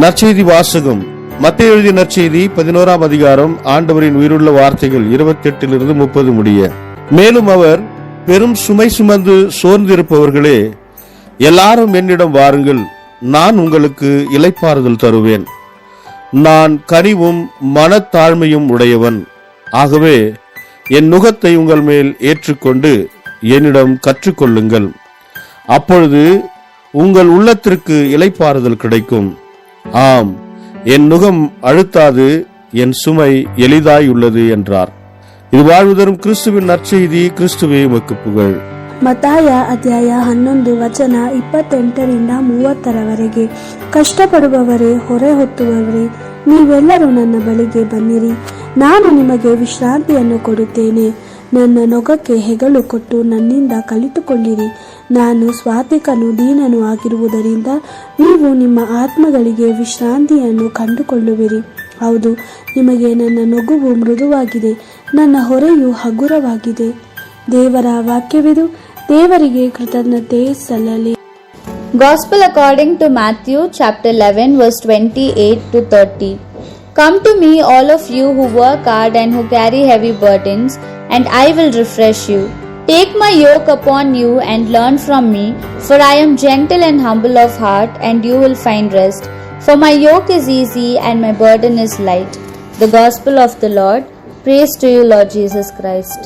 நற்செய்தி வாசகம். மத்தேயு எழுதிய நற்செய்தி 11ஆம் அதிகாரம். ஆண்டவரின் உயிருள்ள வார்த்தைகள் 28 30 முடிய. மேலும் அவர், பெரும் சுமை சுமந்து சோர்ந்திருப்பவர்களே, எல்லாரும் என்னிடம் வாருங்கள், நான் உங்களுக்கு இளைப்பாறுதல் தருவேன். நான் கனிவும் மனத்தாழ்மையும் உடையவன். ஆகவே என் நுகத்தை உங்கள் மேல் ஏற்றுக்கொண்டு என்னிடம் கற்றுக்கொள்ளுங்கள். அப்பொழுது உங்கள் உள்ளத்திற்கு இளைப்பாறுதல் கிடைக்கும். ஆம், என் நுகம் அழுத்தாது, என் சுமை எளிதாயுள்ளது என்றார். இது வாழ்வு தரும் கிறிஸ்துவின் நற்செய்தி. கிறிஸ்துவே உமக்கு புகழ். ಮತ್ತಾಯ ಅಧ್ಯಾಯ 11 ವಚನ 28ರಿಂದ 30ರವರೆಗೆ. ಕಷ್ಟಪಡುವವರೇ, ಹೊರೆ ಹೊತ್ತುವವರೇ, ನೀವೆಲ್ಲರೂ ನನ್ನ ಬಳಿಗೆ ಬನ್ನಿರಿ, ನಾನು ನಿಮಗೆ ವಿಶ್ರಾಂತಿಯನ್ನು ಕೊಡುತ್ತೇನೆ. ನನ್ನ ನೊಗಕ್ಕೆ ಹೆಗಲು ಕೊಟ್ಟು ನನ್ನಿಂದ ಕಲಿತುಕೊಳ್ಳಿರಿ. ನಾನು ಸ್ವಾತಿಕನು ದೀನನು ಆಗಿರುವುದರಿಂದ ನೀವು ನಿಮ್ಮ ಆತ್ಮಗಳಿಗೆ ವಿಶ್ರಾಂತಿಯನ್ನು ಕಂಡುಕೊಳ್ಳುವಿರಿ. ಹೌದು, ನಿಮಗೆ ನನ್ನ ನೊಗವು ಮೃದುವಾಗಿದೆ, ನನ್ನ ಹೊರೆಯು ಹಗುರವಾಗಿದೆ. ದೇವರ ವಾಕ್ಯವಿದು. ದೇವರಿಗೆ ಕೃತಜ್ಞತೆ ಸಲ್ಲಲಿ. Gospel according to Matthew chapter 11 verse 28 to 30. Come to me, all of you who work hard and who carry heavy burdens, and I will refresh you. Take my yoke upon you and learn from me, for I am gentle and humble of heart, and you will find rest. For my yoke is easy and my burden is light. The Gospel of the Lord. Praise to you, Lord Jesus Christ.